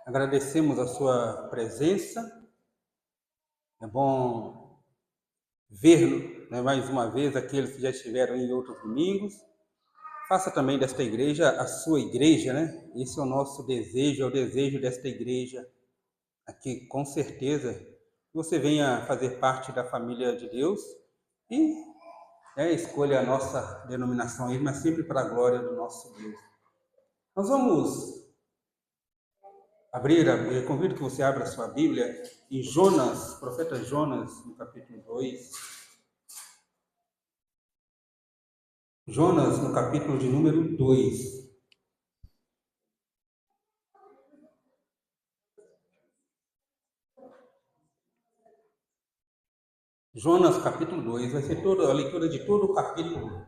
Agradecemos a sua presença. É bom ver, mais uma vez aqueles que já estiveram em outros domingos. Faça também desta igreja a sua igreja, né? Esse é o nosso desejo, é o desejo desta igreja aqui, com certeza, que você venha fazer parte da família de Deus e escolha a nossa denominação aí, mas sempre para a glória do nosso Deus. Nós vamos eu convido que você abra a sua Bíblia em Jonas, profeta Jonas, no capítulo 2. Jonas, no capítulo de número 2. Jonas, capítulo 2, vai ser toda a leitura de todo o capítulo.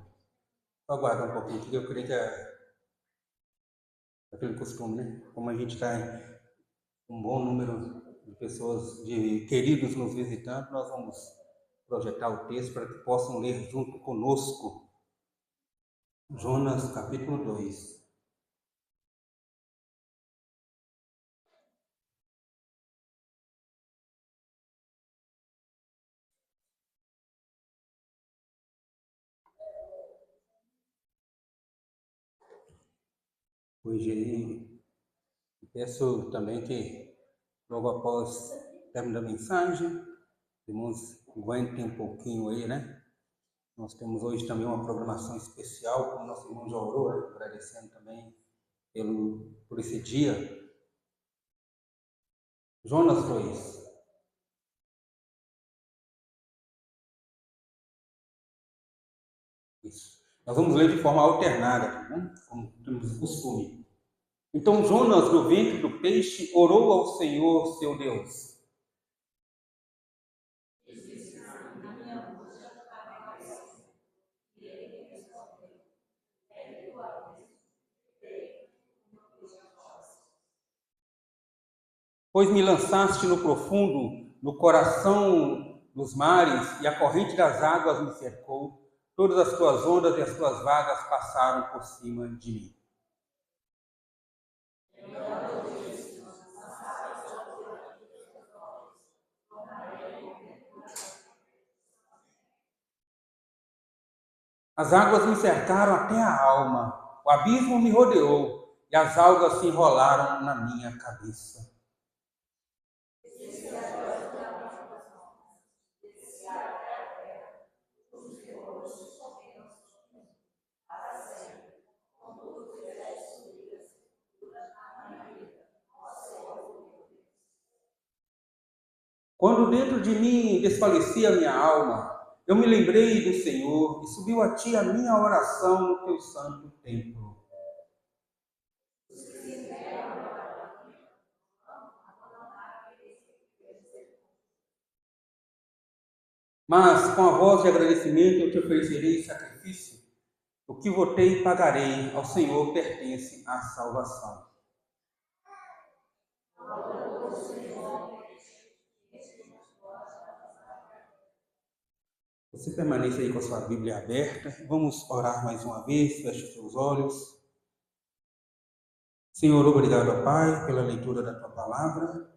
Só aguardar um pouquinho, porque eu creio que é aquele costume, né? Como a gente está em um bom número de pessoas, de queridos nos visitando, nós vamos projetar o texto para que possam ler junto conosco. Jonas, capítulo 2. Hoje peço também que, logo após o término da mensagem, irmãos, aguentem um pouquinho aí, né? Nós temos hoje também uma programação especial, como nosso irmão já orou, né? Agradecendo também por esse dia. Jonas 2. Isso. Nós vamos ler de forma alternada, né? Como temos o costume. Então Jonas, do ventre do peixe, orou ao Senhor, seu Deus. Pois me lançaste no profundo, no coração dos mares, e a corrente das águas me cercou. Todas as tuas ondas e as tuas vagas passaram por cima de mim. As águas me cercaram até a alma, o abismo me rodeou, e as algas se enrolaram na minha cabeça. Quando dentro de mim desfalecia a minha alma, eu me lembrei do Senhor e subiu a ti a minha oração no teu santo templo. Mas com a voz de agradecimento eu te oferecerei sacrifício. O que votei pagarei, ao Senhor pertence a salvação. Você permaneça aí com a sua Bíblia aberta. Vamos orar mais uma vez, feche os seus olhos. Senhor, obrigado, Pai, pela leitura da Tua Palavra.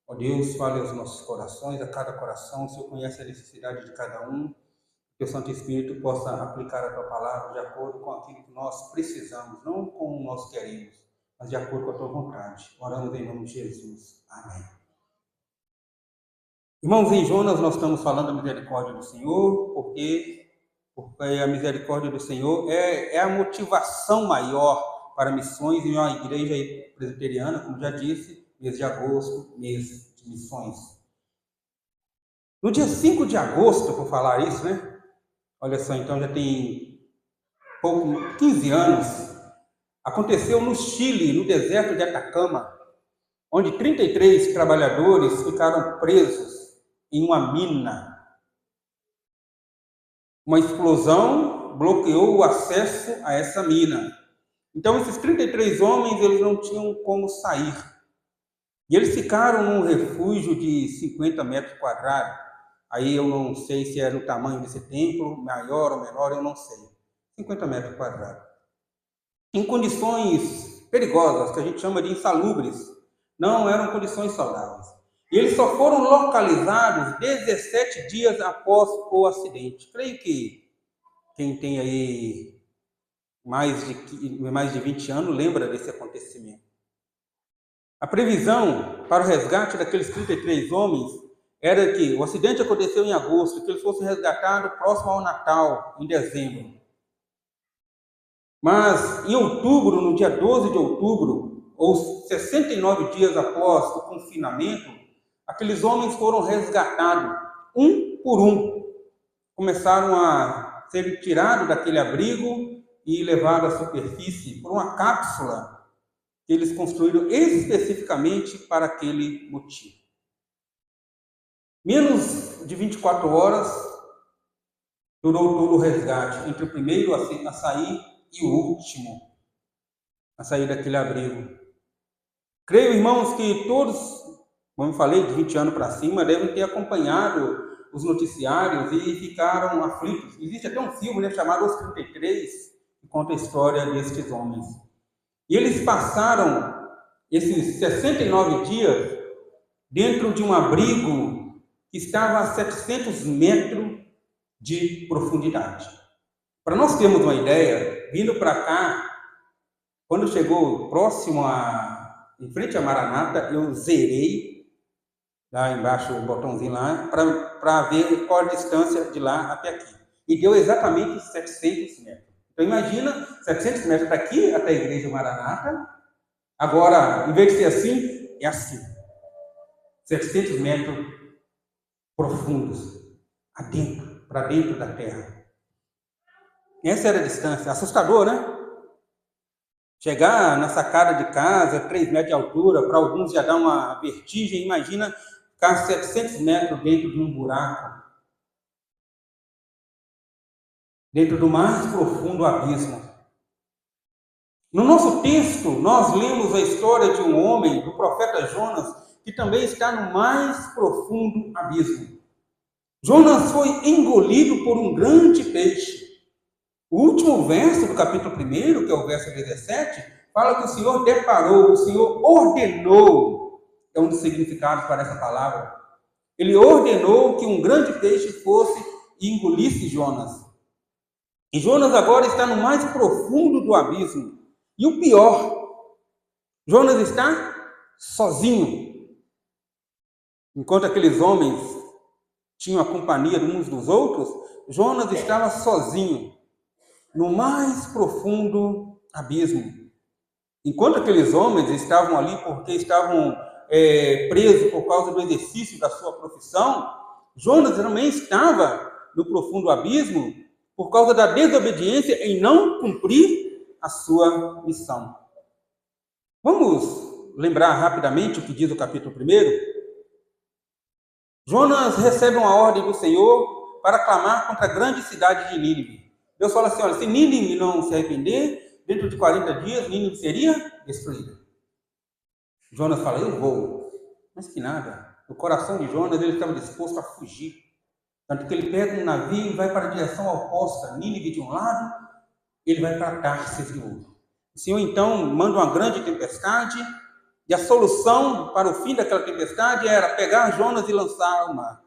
Ó Deus, fale aos nossos corações, a cada coração. O Senhor conhece a necessidade de cada um. Que o Santo Espírito possa aplicar a Tua Palavra de acordo com aquilo que nós precisamos, não como nós queremos, mas de acordo com a Tua vontade. Oramos em nome de Jesus. Amém. Irmãos, em Jonas nós estamos falando da misericórdia do Senhor, porque a misericórdia do Senhor é a motivação maior para missões em uma igreja presbiteriana, como já disse, mês de agosto, mês de missões. No dia 5 de agosto, por falar isso, né? Olha só, então já tem 15 anos, aconteceu no Chile, no deserto de Atacama, onde 33 trabalhadores ficaram presos em uma mina. Uma explosão bloqueou o acesso a essa mina. Então, esses 33 homens, eles não tinham como sair. E eles ficaram num refúgio de 50 metros quadrados. Aí eu não sei se era o tamanho desse templo, maior ou menor, eu não sei. 50 metros quadrados. Em condições perigosas, que a gente chama de insalubres. não eram condições saudáveis. E eles só foram localizados 17 dias após o acidente. Creio que quem tem aí mais de 20 anos lembra desse acontecimento. A previsão para o resgate daqueles 33 homens era que o acidente aconteceu em agosto, que eles fossem resgatados próximo ao Natal, em dezembro. Mas em outubro, no dia 12 de outubro, ou 69 dias após o confinamento, aqueles homens foram resgatados, um por um. Começaram a ser tirados daquele abrigo e levados à superfície por uma cápsula que eles construíram especificamente para aquele motivo. Menos de 24 horas durou todo o resgate, entre o primeiro a sair e o último a sair daquele abrigo. Creio, irmãos, que todos, como eu falei, de 20 anos para cima, devem ter acompanhado os noticiários e ficaram aflitos. Existe até um filme, chamado Os 33, que conta a história destes homens. E eles passaram esses 69 dias dentro de um abrigo que estava a 700 metros de profundidade. Para nós termos uma ideia, vindo para cá, quando chegou próximo em frente à Maranata, eu zerei lá embaixo o botãozinho lá para ver qual a distância de lá até aqui. E deu exatamente 700 metros. Então imagina 700 metros daqui até a igreja Maranata. Agora, em vez de ser assim, é assim. 700 metros profundos, para dentro da terra. Essa era a distância. Assustador, né? Chegar na sacada de casa, 3 metros de altura, para alguns já dá uma vertigem. Imagina ficar 700 metros dentro de um buraco. Dentro do mais profundo abismo. No nosso texto, nós lemos a história de um homem, do profeta Jonas, que também está no mais profundo abismo. Jonas foi engolido por um grande peixe. O último verso do capítulo 1, que é o verso 17, fala que o Senhor deparou, o Senhor ordenou, é um dos significados para essa palavra. Ele ordenou que um grande peixe fosse e engolisse Jonas. E Jonas agora está no mais profundo do abismo. E o pior, Jonas está sozinho. Enquanto aqueles homens tinham a companhia uns dos outros, Jonas estava sozinho, no mais profundo abismo. Enquanto aqueles homens estavam ali porque estavam presos por causa do exercício da sua profissão, Jonas também estava no profundo abismo por causa da desobediência em não cumprir a sua missão. Vamos lembrar rapidamente o que diz o capítulo 1? Jonas recebe uma ordem do Senhor para clamar contra a grande cidade de Nínive. Deus fala assim, olha, se Nínive não se arrepender, dentro de 40 dias, Nínive seria destruída. Jonas fala, eu vou. Mas que nada. O coração de Jonas, ele estava disposto a fugir. Tanto que ele pega um navio e vai para a direção oposta. Nínive de um lado, ele vai para Tarsis de outro. O Senhor, então, manda uma grande tempestade, e a solução para o fim daquela tempestade era pegar Jonas e lançar ao mar.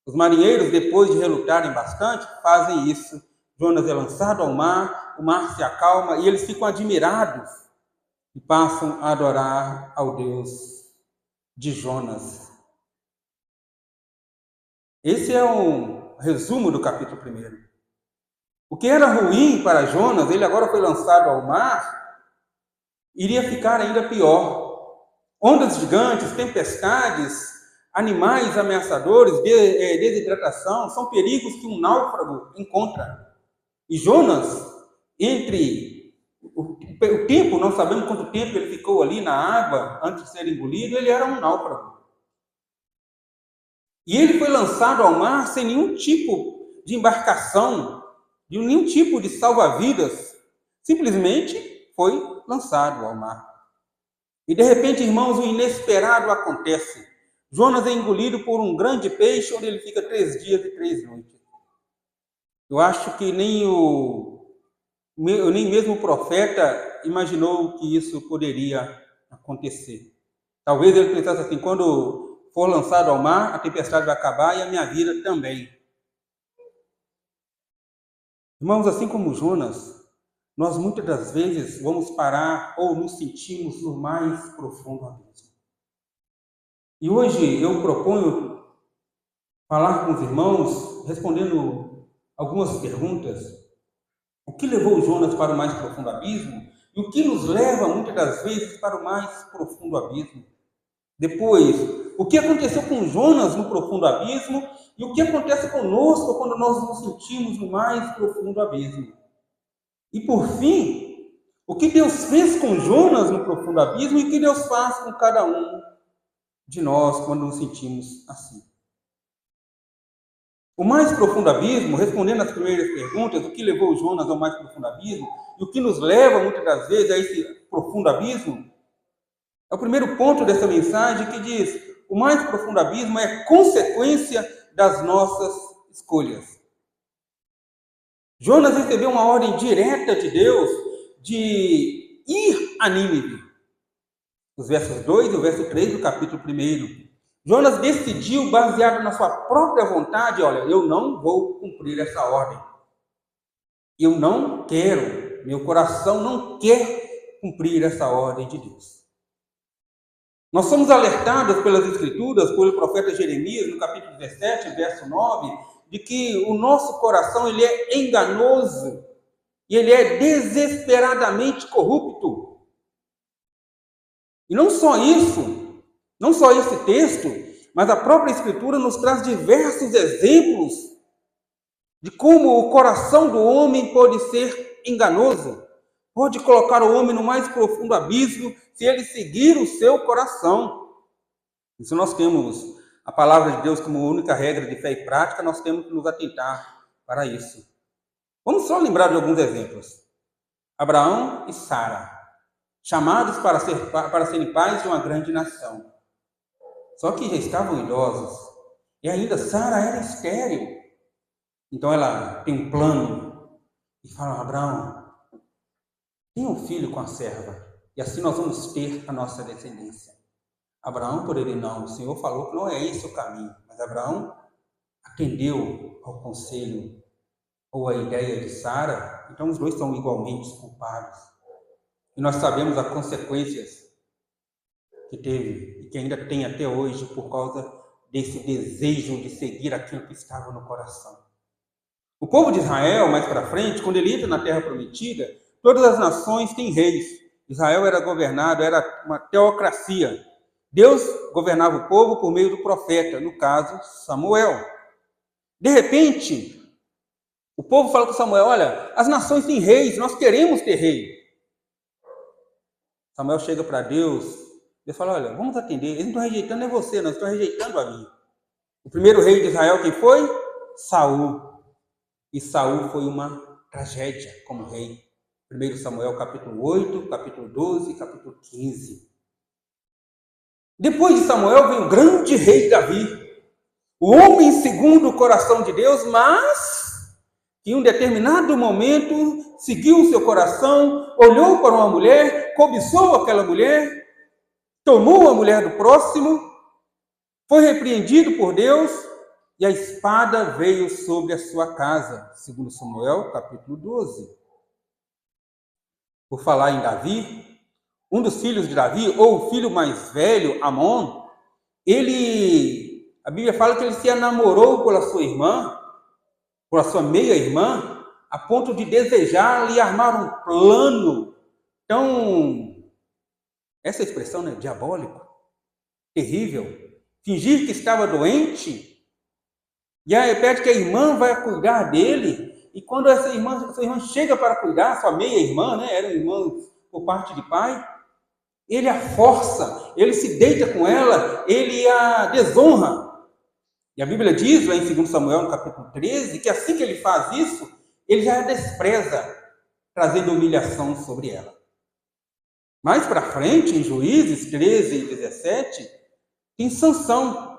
Os marinheiros, depois de relutarem bastante, fazem isso. Jonas é lançado ao mar, o mar se acalma, e eles ficam admirados e passam a adorar ao Deus de Jonas. Esse é um resumo do capítulo 1. O que era ruim para Jonas, ele agora foi lançado ao mar, iria ficar ainda pior. Ondas gigantes, tempestades, animais ameaçadores, desidratação, são perigos que um náufrago encontra. E Jonas, entre o tempo, não sabemos quanto tempo ele ficou ali na água antes de ser engolido, ele era um náufrago. E ele foi lançado ao mar sem nenhum tipo de embarcação, de nenhum tipo de salva-vidas, simplesmente foi lançado ao mar. E de repente, irmãos, o inesperado acontece. Jonas é engolido por um grande peixe, onde ele fica 3 dias e 3 noites. Eu acho que nem mesmo o profeta imaginou que isso poderia acontecer. Talvez ele pensasse assim: quando for lançado ao mar, a tempestade vai acabar e a minha vida também. Irmãos, assim como Jonas, nós muitas das vezes vamos parar ou nos sentimos no mais profundo abismo. E hoje eu proponho falar com os irmãos, respondendo algumas perguntas. O que levou Jonas para o mais profundo abismo? E o que nos leva, muitas das vezes, para o mais profundo abismo? Depois, o que aconteceu com Jonas no profundo abismo? E o que acontece conosco quando nós nos sentimos no mais profundo abismo? E por fim, o que Deus fez com Jonas no profundo abismo e o que Deus faz com cada um de nós quando nos sentimos assim. O mais profundo abismo, respondendo às primeiras perguntas, o que levou Jonas ao mais profundo abismo e o que nos leva muitas das vezes a esse profundo abismo, é o primeiro ponto dessa mensagem que diz: o mais profundo abismo é consequência das nossas escolhas. Jonas recebeu uma ordem direta de Deus de ir a Nínive. Os versos 2 e o verso 3 do capítulo 1. Jonas decidiu, baseado na sua própria vontade: olha, eu não vou cumprir essa ordem. Eu não quero, meu coração não quer cumprir essa ordem de Deus. Nós somos alertados pelas Escrituras, pelo profeta Jeremias, no capítulo 17, verso 9, de que o nosso coração ele é enganoso e ele é desesperadamente corrupto. E não só isso, não só esse texto, mas a própria Escritura nos traz diversos exemplos de como o coração do homem pode ser enganoso, pode colocar o homem no mais profundo abismo se ele seguir o seu coração. E se nós temos a palavra de Deus como única regra de fé e prática, nós temos que nos atentar para isso. Vamos só lembrar de alguns exemplos. Abraão e Sara, chamados para serem pais de uma grande nação. Só que já estavam idosos. E ainda Sara era estéril. Então ela tem um plano e fala: Abraão, tenha um filho com a serva. E assim nós vamos ter a nossa descendência. Abraão, por ele não. O Senhor falou que não é esse o caminho. Mas Abraão atendeu ao conselho ou à ideia de Sara. Então os dois são igualmente culpados. E nós sabemos as consequências que teve e que ainda tem até hoje por causa desse desejo de seguir aquilo que estava no coração. O povo de Israel, mais para frente, quando ele entra na Terra Prometida, todas as nações têm reis. Israel era governado, era uma teocracia. Deus governava o povo por meio do profeta, no caso, Samuel. De repente, o povo fala com Samuel: olha, as nações têm reis, nós queremos ter rei. Samuel chega para Deus, Deus fala: olha, vamos atender, eles não estão rejeitando é você, nós estamos rejeitando a mim. O primeiro rei de Israel, quem foi? Saul. E Saul foi uma tragédia como rei. 1 Samuel capítulo 8, capítulo 12, capítulo 15. Depois de Samuel vem o grande rei Davi, o homem segundo o coração de Deus, mas que em um determinado momento seguiu o seu coração, olhou para uma mulher, cobiçou aquela mulher, tomou a mulher do próximo, foi repreendido por Deus e a espada veio sobre a sua casa, segundo Samuel capítulo 12. Por falar em Davi, um dos filhos de Davi, ou o filho mais velho, Amon, a Bíblia fala que ele se enamorou pela sua irmã, pela sua meia-irmã, a ponto de desejar e armar um plano tão, essa expressão, né, diabólico, terrível, fingir que estava doente, e aí pede que a irmã vai cuidar dele, e quando essa irmã chega para cuidar, sua meia-irmã, né, era irmã por parte de pai, ele a força, ele se deita com ela, ele a desonra. E a Bíblia diz, lá em 2 Samuel, no capítulo 13, que assim que ele faz isso, ele já a despreza, trazendo humilhação sobre ela. Mais para frente, em Juízes 13 e 17, tem Sansão,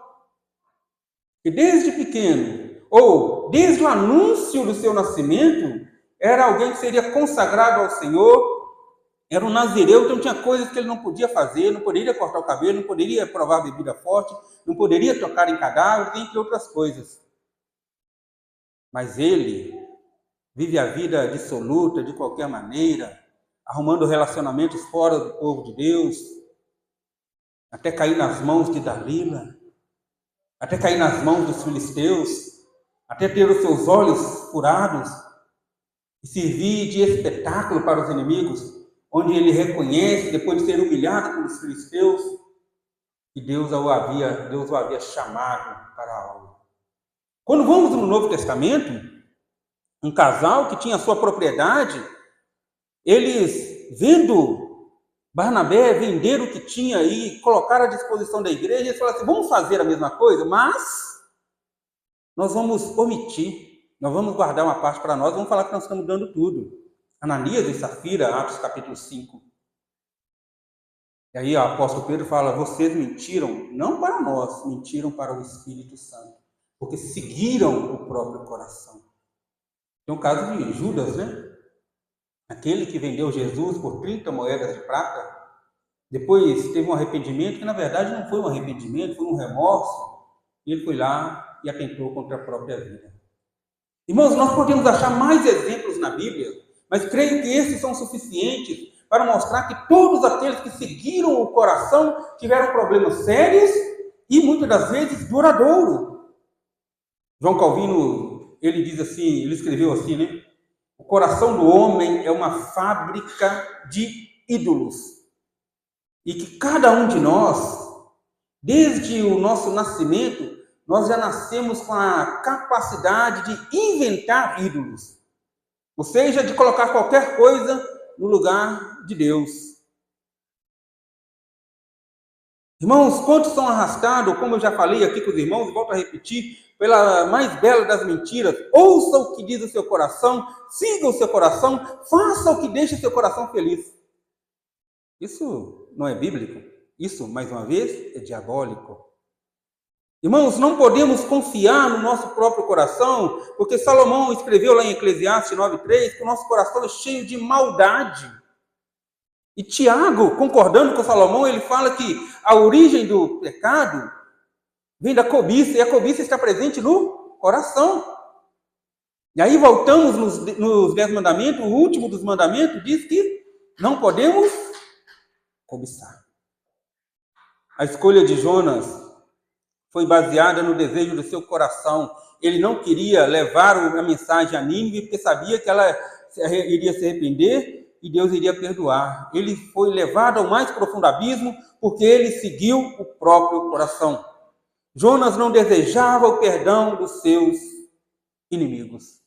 que desde pequeno, ou desde o anúncio do seu nascimento, era alguém que seria consagrado ao Senhor, Era um nazireu, então tinha coisas que ele não podia fazer, não poderia cortar o cabelo, não poderia provar bebida forte, não poderia tocar em cadáveres, entre outras coisas. Mas ele vive a vida dissoluta, de qualquer maneira, arrumando relacionamentos fora do povo de Deus, até cair nas mãos de Dalila, até cair nas mãos dos filisteus, até ter os seus olhos furados, e servir de espetáculo para os inimigos, onde ele reconhece, depois de ser humilhado pelos filisteus, que Deus o havia chamado para algo. Quando vamos no Novo Testamento, um casal que tinha sua propriedade, eles, vendo Barnabé vender o que tinha e colocar à disposição da igreja, eles falaram assim, vamos fazer a mesma coisa, mas nós vamos omitir, nós vamos guardar uma parte para nós, vamos falar que nós estamos dando tudo. Ananias e Safira, Atos capítulo 5. E aí o apóstolo Pedro fala, vocês mentiram, não para nós, mentiram para o Espírito Santo, porque seguiram o próprio coração. Tem o caso de Judas, né? Aquele que vendeu Jesus por 30 moedas de prata, depois teve um arrependimento, que na verdade não foi um arrependimento, foi um remorso, e ele foi lá e atentou contra a própria vida. Irmãos, nós podemos achar mais exemplos na Bíblia, mas creio que esses são suficientes para mostrar que todos aqueles que seguiram o coração tiveram problemas sérios e muitas das vezes duradouro. João Calvino, ele diz assim, ele escreveu assim, né? O coração do homem é uma fábrica de ídolos. E que cada um de nós, desde o nosso nascimento, nós já nascemos com a capacidade de inventar ídolos. Ou seja, de colocar qualquer coisa no lugar de Deus. Irmãos, quantos são arrastados, como eu já falei aqui com os irmãos, e volto a repetir, pela mais bela das mentiras, ouça o que diz o seu coração, siga o seu coração, faça o que deixa o seu coração feliz. Isso não é bíblico, isso, mais uma vez, é diabólico. Irmãos, não podemos confiar no nosso próprio coração, porque Salomão escreveu lá em Eclesiastes 9:3 que o nosso coração é cheio de maldade. E Tiago, concordando com Salomão, ele fala que a origem do pecado vem da cobiça, e a cobiça está presente no coração. E aí voltamos nos 10 mandamentos, o último dos mandamentos diz que não podemos cobiçar. A escolha de Jonas foi baseada no desejo do seu coração. Ele não queria levar a mensagem a Nínive, porque sabia que ela iria se arrepender e Deus iria perdoar. Ele foi levado ao mais profundo abismo, porque ele seguiu o próprio coração. Jonas não desejava o perdão dos seus inimigos.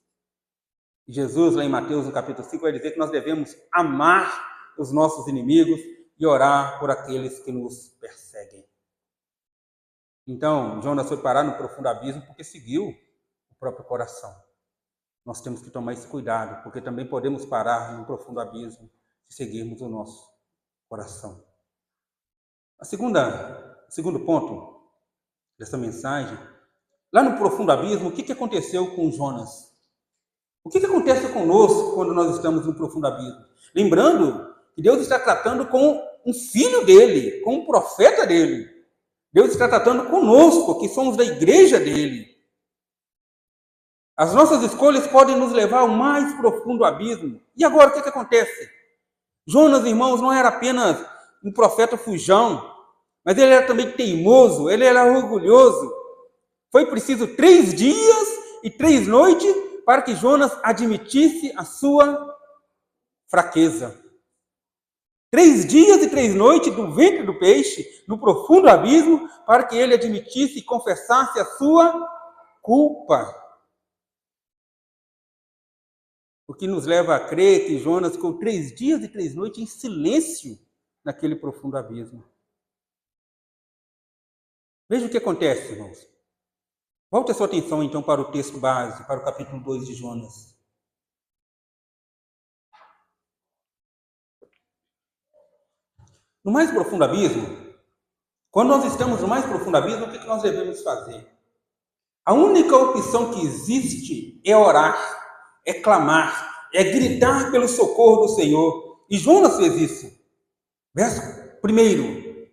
Jesus, lá em Mateus, no capítulo 5, vai dizer que nós devemos amar os nossos inimigos e orar por aqueles que nos perseguem. Então, Jonas foi parar no profundo abismo porque seguiu o próprio coração. Nós temos que tomar esse cuidado, porque também podemos parar no profundo abismo se seguirmos o nosso coração. O segundo ponto dessa mensagem, lá no profundo abismo, o que aconteceu com Jonas? O que acontece conosco quando nós estamos no profundo abismo? Lembrando que Deus está tratando com um filho dele, com um profeta dele. Deus está tratando conosco, que somos da igreja dele. As nossas escolhas podem nos levar ao mais profundo abismo. E agora, o que acontece? Jonas, irmãos, não era apenas um profeta fujão, mas ele era também teimoso, ele era orgulhoso. Foi preciso 3 dias e 3 noites para que Jonas admitisse a sua fraqueza. 3 dias e 3 noites do ventre do peixe, no profundo abismo, para que ele admitisse e confessasse a sua culpa. O que nos leva a crer que Jonas ficou 3 dias e 3 noites em silêncio naquele profundo abismo. Veja o que acontece, irmãos. Volte a sua atenção, então, para o texto base, para o capítulo 2 de Jonas. No mais profundo abismo, quando nós estamos no mais profundo abismo, o que nós devemos fazer? A única opção que existe é orar, é clamar, é gritar pelo socorro do Senhor. E Jonas fez isso. Verso 1.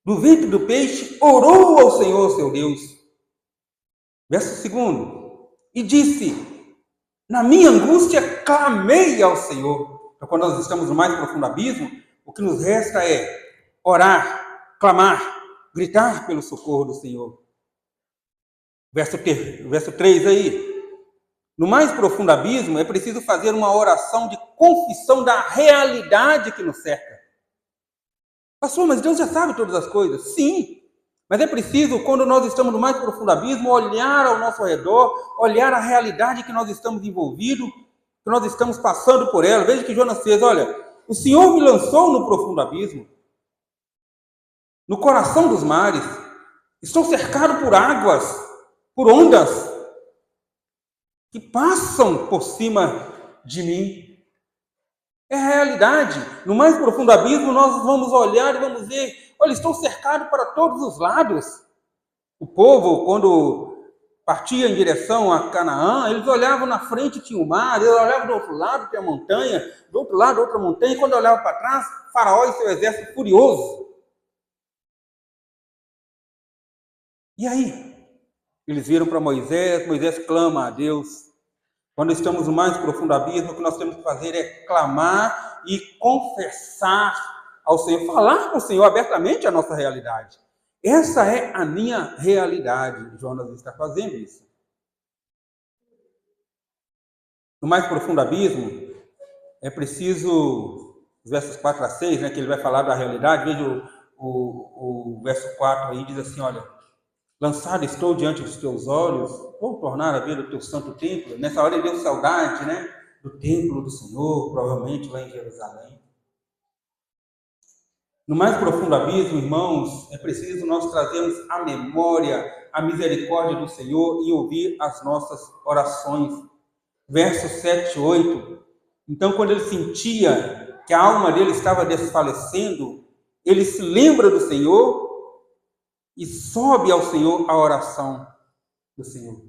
Do ventre do peixe orou ao Senhor, seu Deus. Verso 2. E disse: na minha angústia clamei ao Senhor. Então, quando nós estamos no mais profundo abismo, o que nos resta é orar, clamar, gritar pelo socorro do Senhor. Verso 3 aí. No mais profundo abismo, é preciso fazer uma oração de confissão da realidade que nos cerca. Pastor, mas Deus já sabe todas as coisas. Sim, mas é preciso, quando nós estamos no mais profundo abismo, olhar ao nosso redor, olhar a realidade que nós estamos envolvidos, que nós estamos passando por ela. Veja que Jonas fez, olha, o Senhor me lançou no profundo abismo, no coração dos mares, estou cercado por águas, por ondas, que passam por cima de mim. É a realidade. No mais profundo abismo, nós vamos olhar e vamos ver, olha, estou cercado para todos os lados. O povo, quando partia em direção a Canaã, eles olhavam na frente, tinha o mar, eles olhavam do outro lado, tinha a montanha, do outro lado, outra montanha, e quando olhavam para trás, Faraó e seu exército furioso. E aí? Eles viram para Moisés, Moisés clama a Deus. Quando estamos no mais profundo abismo, o que nós temos que fazer é clamar e confessar ao Senhor, falar com o Senhor abertamente a nossa realidade. Essa é a minha realidade. Jonas está fazendo isso. No mais profundo abismo, é preciso, os versos 4 a 6, né, que ele vai falar da realidade. Veja o verso 4 aí, diz assim, olha, lançado estou diante dos teus olhos, vou tornar a ver o teu santo templo. Nessa hora ele deu saudade, né, do templo do Senhor, provavelmente lá em Jerusalém. No mais profundo abismo, irmãos, é preciso nós trazermos à memória a misericórdia do Senhor e ouvir as nossas orações. Versos 7 e 8. Então, quando ele sentia que a alma dele estava desfalecendo, ele se lembra do Senhor e sobe ao Senhor a oração do Senhor.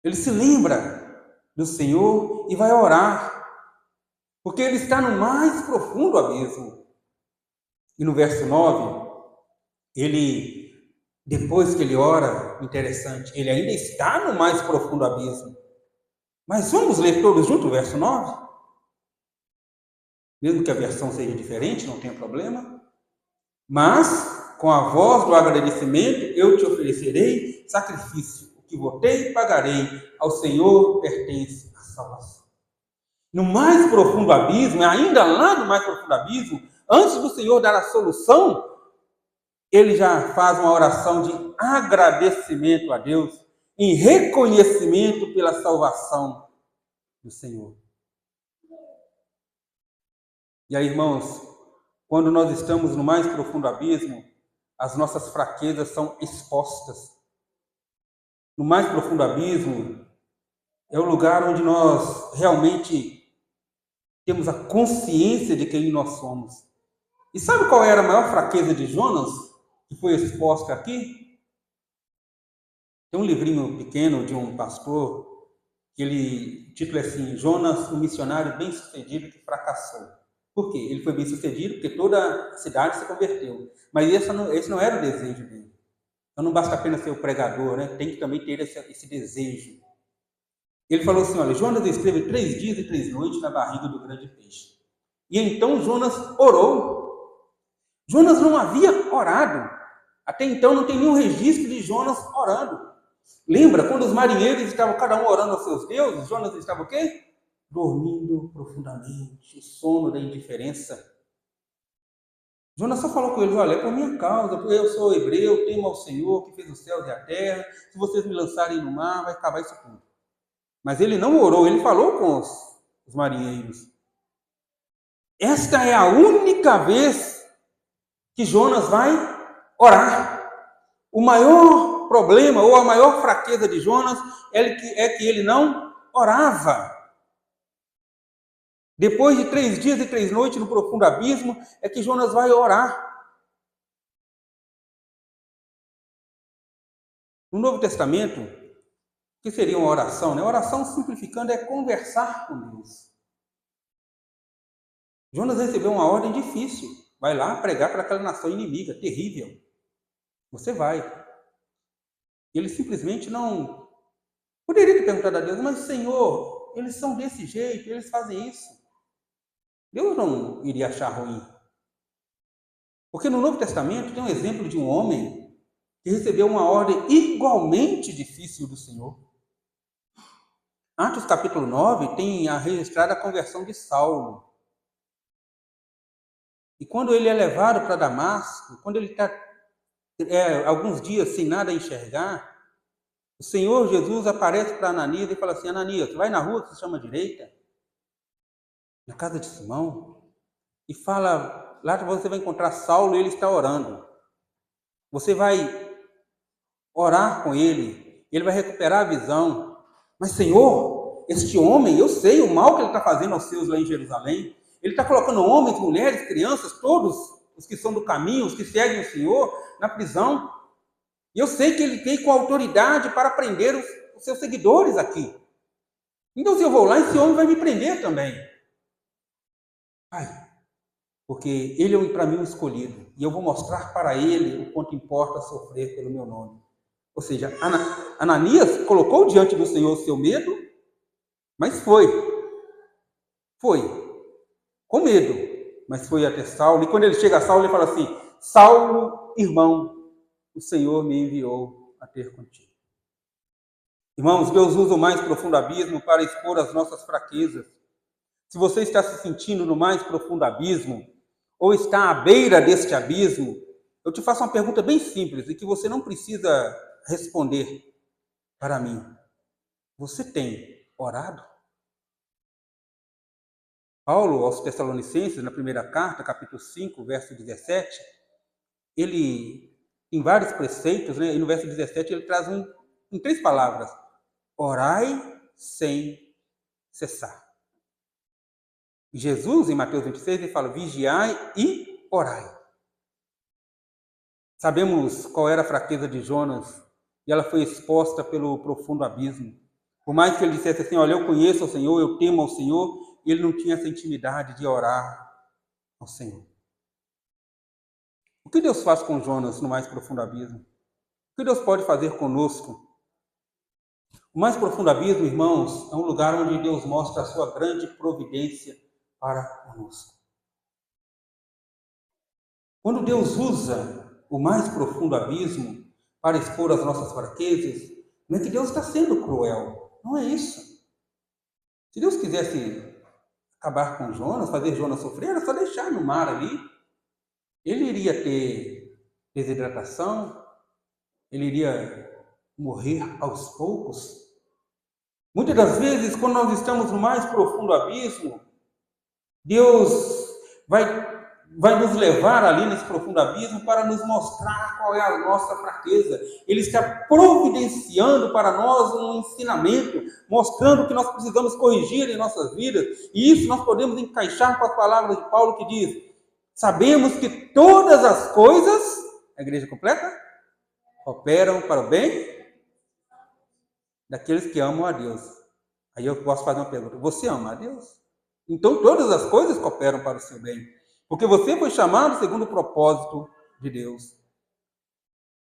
Ele se lembra do Senhor e vai orar, porque ele está no mais profundo abismo. E no verso 9, ele, depois que ele ora, interessante, ele ainda está no mais profundo abismo. Mas vamos ler todos juntos o verso 9? Mesmo que a versão seja diferente, não tem problema. Mas com a voz do agradecimento, eu te oferecerei sacrifício. O que votei, pagarei. Ao Senhor pertence a salvação. No mais profundo abismo, ainda lá no mais profundo abismo, antes do Senhor dar a solução, ele já faz uma oração de agradecimento a Deus, em reconhecimento pela salvação do Senhor. E aí, irmãos, quando nós estamos no mais profundo abismo, as nossas fraquezas são expostas. No mais profundo abismo é o lugar onde nós realmente temos a consciência de quem nós somos. E sabe qual era a maior fraqueza de Jonas, que foi exposta aqui? Tem um livrinho pequeno de um pastor, que o título é assim, Jonas, um missionário bem-sucedido que fracassou. Por quê? Ele foi bem sucedido porque toda a cidade se converteu. Mas esse não era o desejo dele. Então não basta apenas ser o pregador, né? Tem que também ter esse desejo. Ele falou assim, olha, Jonas esteve 3 dias e 3 noites na barriga do grande peixe. E então Jonas orou. Jonas não havia orado. Até então não tem nenhum registro de Jonas orando. Lembra, quando os marinheiros estavam cada um orando aos seus deuses, Jonas estava o quê? Dormindo profundamente, o sono da indiferença. Jonas só falou com eles, olha, é por minha causa, porque eu sou hebreu, temo ao Senhor, que fez os céus e a terra, se vocês me lançarem no mar, vai acabar isso tudo. Mas ele não orou, ele falou com os marinheiros. Esta é a única vez que Jonas vai orar. O maior problema, ou a maior fraqueza de Jonas, é que ele não orava. Depois de 3 dias e 3 noites no profundo abismo, é que Jonas vai orar. No Novo Testamento, o que seria uma oração? Né? Oração, simplificando, é conversar com Deus. Jonas recebeu uma ordem difícil. Vai lá pregar para aquela nação inimiga, terrível. Você vai. Ele simplesmente não... Poderia ter perguntado a Deus, mas Senhor, eles são desse jeito, eles fazem isso. Deus não iria achar ruim. Porque no Novo Testamento tem um exemplo de um homem que recebeu uma ordem igualmente difícil do Senhor. Atos capítulo 9 tem registrada a conversão de Saulo. E quando ele é levado para Damasco, quando ele está alguns dias sem nada a enxergar, o Senhor Jesus aparece para Ananias e fala assim: Ananias, vai na rua que se chama direita, na casa de Simão, e fala, lá você vai encontrar Saulo e ele está orando. Você vai orar com ele, ele vai recuperar a visão. Mas Senhor, este homem, eu sei o mal que ele está fazendo aos seus lá em Jerusalém. Ele está colocando homens, mulheres, crianças, todos os que são do caminho, os que seguem o Senhor, na prisão. E eu sei que ele tem com autoridade para prender os seus seguidores aqui. Então, se eu vou lá, esse homem vai me prender também. Pai, porque ele é para mim um escolhido. E eu vou mostrar para ele o quanto importa sofrer pelo meu nome. Ou seja, Ananias colocou diante do Senhor o seu medo, mas foi. Com medo, mas foi até Saulo. E quando ele chega a Saulo, ele fala assim: Saulo, irmão, o Senhor me enviou a ter contigo. Irmãos, Deus usa o mais profundo abismo para expor as nossas fraquezas. Se você está se sentindo no mais profundo abismo, ou está à beira deste abismo, eu te faço uma pergunta bem simples e que você não precisa responder para mim. Você tem orado? Paulo, aos Tessalonicenses, na primeira carta, capítulo 5, verso 17, ele, em vários preceitos, né, e no verso 17 ele traz em 3 palavras: orai sem cessar. E Jesus, em Mateus 26, ele fala: vigiai e orai. Sabemos qual era a fraqueza de Jonas, e ela foi exposta pelo profundo abismo. Por mais que ele dissesse assim: olha, eu conheço o Senhor, eu temo ao Senhor, ele não tinha essa intimidade de orar ao Senhor. O que Deus faz com Jonas no mais profundo abismo? O que Deus pode fazer conosco? O mais profundo abismo, irmãos, é um lugar onde Deus mostra a sua grande providência para conosco. Quando Deus usa o mais profundo abismo para expor as nossas fraquezas, não é que Deus está sendo cruel. Não é isso. Se Deus quisesse acabar com Jonas, fazer Jonas sofrer, era só deixar no mar ali. Ele iria ter desidratação, ele iria morrer aos poucos. Muitas das vezes, quando nós estamos no mais profundo abismo, Deus vai nos levar ali nesse profundo abismo para nos mostrar qual é a nossa fraqueza. Ele está providenciando para nós um ensinamento, mostrando que nós precisamos corrigir em nossas vidas. E isso nós podemos encaixar com as palavras de Paulo que diz: sabemos que todas as coisas, a igreja completa, cooperam para o bem daqueles que amam a Deus. Aí eu posso fazer uma pergunta: você ama a Deus? Então todas as coisas cooperam para o seu bem, porque você foi chamado segundo o propósito de Deus.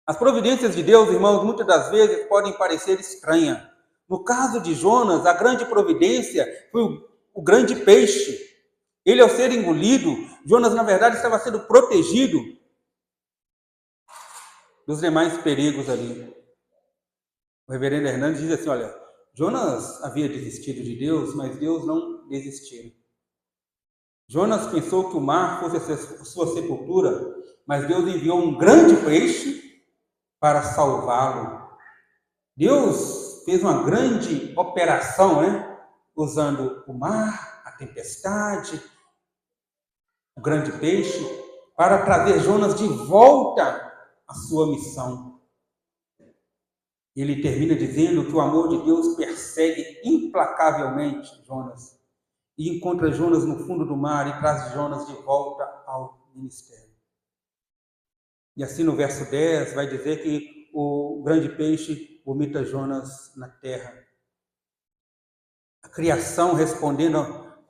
As providências de Deus, irmãos, muitas das vezes podem parecer estranhas. No caso de Jonas, a grande providência foi o grande peixe. Ele, ao ser engolido, Jonas, na verdade, estava sendo protegido dos demais perigos ali. O reverendo Hernandes diz assim: olha, Jonas havia desistido de Deus, mas Deus não desistiu. Jonas pensou que o mar fosse a sua sepultura, mas Deus enviou um grande peixe para salvá-lo. Deus fez uma grande operação, né? Usando o mar, a tempestade, o grande peixe, para trazer Jonas de volta à sua missão. Ele termina dizendo que o amor de Deus persegue implacavelmente Jonas e encontra Jonas no fundo do mar e traz Jonas de volta ao ministério. E assim no verso 10 vai dizer que o grande peixe vomita Jonas na terra. A criação respondendo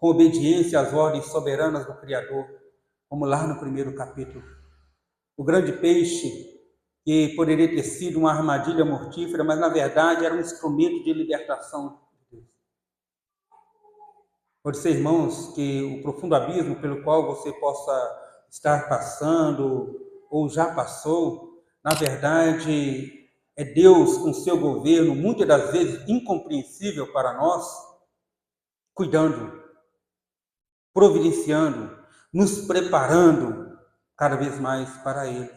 com obediência às ordens soberanas do Criador, como lá no primeiro capítulo. O grande peixe, que poderia ter sido uma armadilha mortífera, mas na verdade era um instrumento de libertação de Deus. Pode ser, irmãos, que o profundo abismo pelo qual você possa estar passando ou já passou, na verdade, é Deus com seu governo, muitas das vezes incompreensível para nós, cuidando, providenciando, nos preparando cada vez mais para Ele.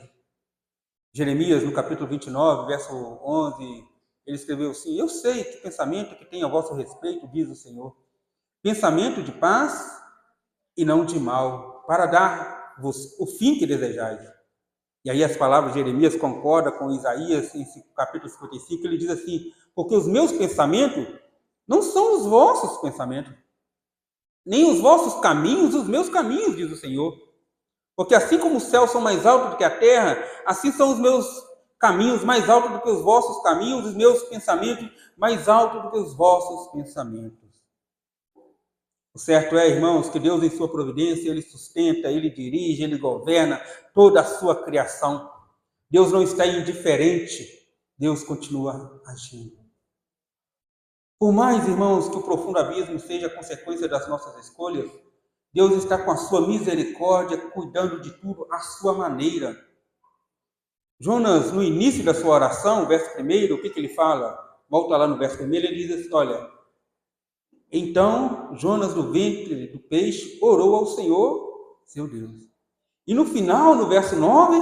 Jeremias, no capítulo 29, verso 11, ele escreveu assim: eu sei que pensamento que tenho a vosso respeito, diz o Senhor, pensamento de paz e não de mal, para dar-vos o fim que desejais. E aí as palavras de Jeremias concordam com Isaías, em capítulo 55, ele diz assim: porque os meus pensamentos não são os vossos pensamentos, nem os vossos caminhos, os meus caminhos, diz o Senhor. Porque assim como os céus são mais altos do que a terra, assim são os meus caminhos mais altos do que os vossos caminhos, os meus pensamentos mais altos do que os vossos pensamentos. O certo é, irmãos, que Deus, em sua providência, Ele sustenta, Ele dirige, Ele governa toda a sua criação. Deus não está indiferente, Deus continua agindo. Por mais, irmãos, que o profundo abismo seja a consequência das nossas escolhas, Deus está com a sua misericórdia, cuidando de tudo à sua maneira. Jonas, no início da sua oração, verso 1, o que ele fala? Volta lá no verso 1, ele diz assim, olha, então Jonas do ventre do peixe orou ao Senhor, seu Deus. E no final, no verso 9,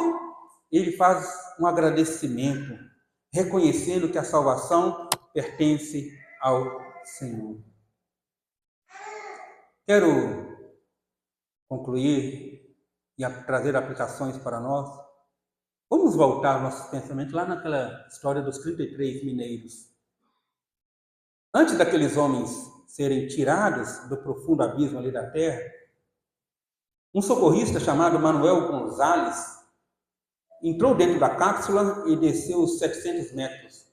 ele faz um agradecimento, reconhecendo que a salvação pertence ao Senhor. Quero concluir e trazer aplicações para nós. Vamos voltar nossos pensamentos lá naquela história dos 33 mineiros. Antes daqueles homens serem tirados do profundo abismo ali da terra, um socorrista chamado Manuel Gonzalez entrou dentro da cápsula e desceu os 700 metros.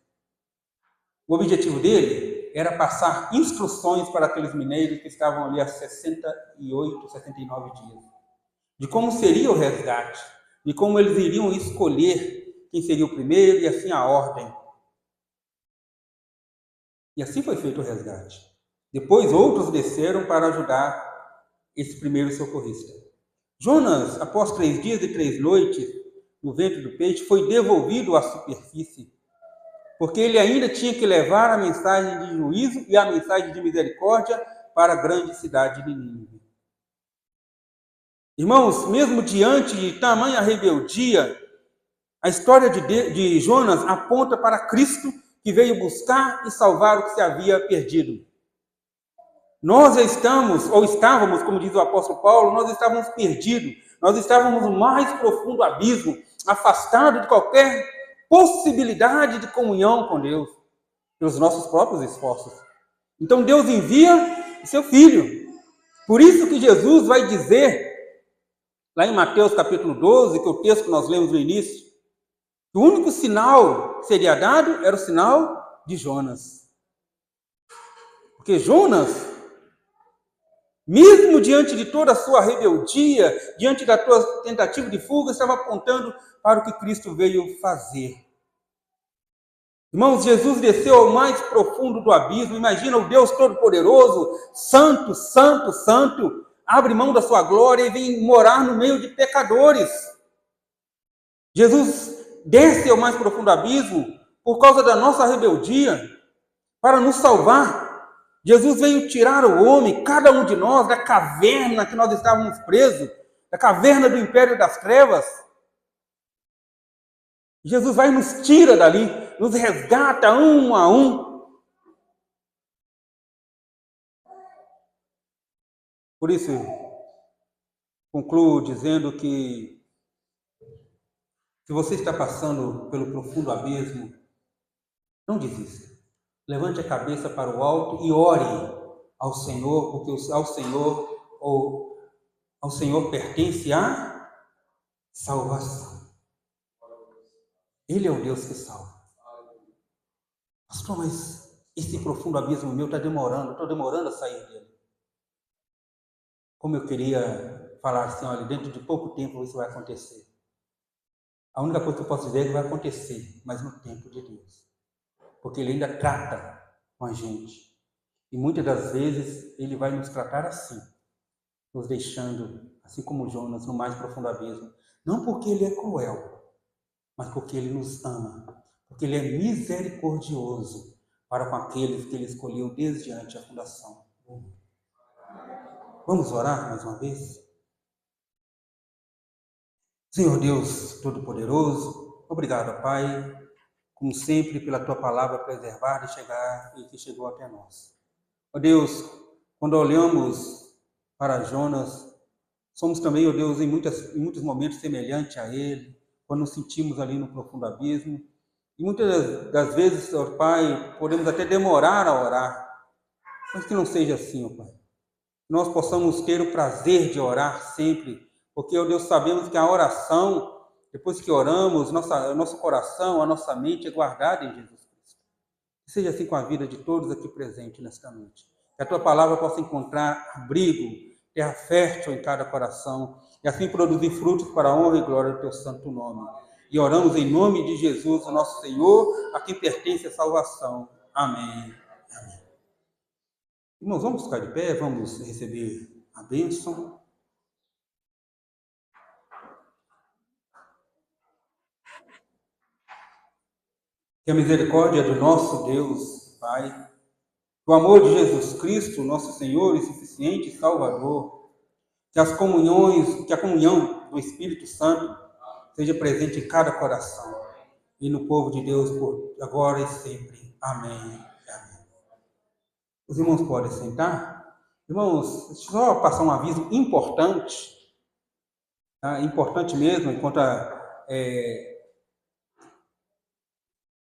O objetivo dele era passar instruções para aqueles mineiros que estavam ali há 68, 79 dias, de como seria o resgate, de como eles iriam escolher quem seria o primeiro e assim a ordem. E assim foi feito o resgate. Depois outros desceram para ajudar esse primeiro socorrista. Jonas, após 3 dias e 3 noites no ventre do peixe, foi devolvido à superfície, porque ele ainda tinha que levar a mensagem de juízo e a mensagem de misericórdia para a grande cidade de Nínive. Irmãos, mesmo diante de tamanha rebeldia, a história de Jonas aponta para Cristo, que veio buscar e salvar o que se havia perdido. Nós estávamos, como diz o apóstolo Paulo, nós estávamos perdidos, nós estávamos no mais profundo abismo, afastados de qualquer possibilidade de comunhão com Deus, pelos nossos próprios esforços. Então Deus envia o seu Filho. Por isso que Jesus vai dizer, lá em Mateus capítulo 12, que é o texto que nós lemos no início, que o único sinal que seria dado era o sinal de Jonas. Porque Jonas, mesmo diante de toda a sua rebeldia, diante da sua tentativa de fuga, estava apontando para o que Cristo veio fazer. Irmãos, Jesus desceu ao mais profundo do abismo. Imagina o Deus Todo-Poderoso, Santo, Santo, Santo, abre mão da sua glória e vem morar no meio de pecadores. Jesus desce ao mais profundo abismo por causa da nossa rebeldia, para nos salvar. Jesus veio tirar o homem, cada um de nós, da caverna que nós estávamos presos, da caverna do império das trevas. Jesus vai e nos tira dali, nos resgata um a um. Por isso, concluo dizendo que se você está passando pelo profundo abismo, não desista. Levante a cabeça para o alto e ore ao Senhor, porque ao Senhor pertence a salvação. Ele é o Deus que salva. Pastor, mas esse profundo abismo meu está demorando, estou demorando a sair dele. como eu queria falar assim, olha, dentro de pouco tempo isso vai acontecer. A única coisa que eu posso dizer é que vai acontecer, mas no tempo de Deus. Porque Ele ainda trata com a gente. E muitas das vezes Ele vai nos tratar assim, nos deixando, assim como Jonas, no mais profundo abismo. Não porque Ele é cruel, mas porque Ele nos ama. Porque Ele é misericordioso para com aqueles que Ele escolheu desde antes da fundação. Vamos orar mais uma vez? Senhor Deus Todo-Poderoso, obrigado, Pai, como sempre, pela Tua palavra preservada e que chegou até nós. Ó Deus, quando olhamos para Jonas, somos também, ó Deus, em muitos momentos semelhantes a ele, quando nos sentimos ali no profundo abismo. E muitas das vezes, ó Pai, podemos até demorar a orar, mas que não seja assim, ó Pai. Nós possamos ter o prazer de orar sempre, porque, ó Deus, sabemos que a oração, depois que oramos, nosso coração, a nossa mente é guardada em Jesus Cristo. Que seja assim com a vida de todos aqui presentes nesta noite. Que a Tua palavra possa encontrar abrigo, terra fértil em cada coração, e assim produzir frutos para a honra e glória do Teu santo nome. E oramos em nome de Jesus, o nosso Senhor, a quem pertence a salvação. Amém. Amém. Irmãos, vamos ficar de pé, vamos receber a bênção. Que a misericórdia do nosso Deus, Pai, o amor de Jesus Cristo, nosso Senhor e suficiente Salvador, que a comunhão do Espírito Santo seja presente em cada coração e no povo de Deus por agora e sempre. Amém. Amém. Os irmãos podem sentar? Irmãos, deixa eu só passar um aviso importante, tá? Importante mesmo, enquanto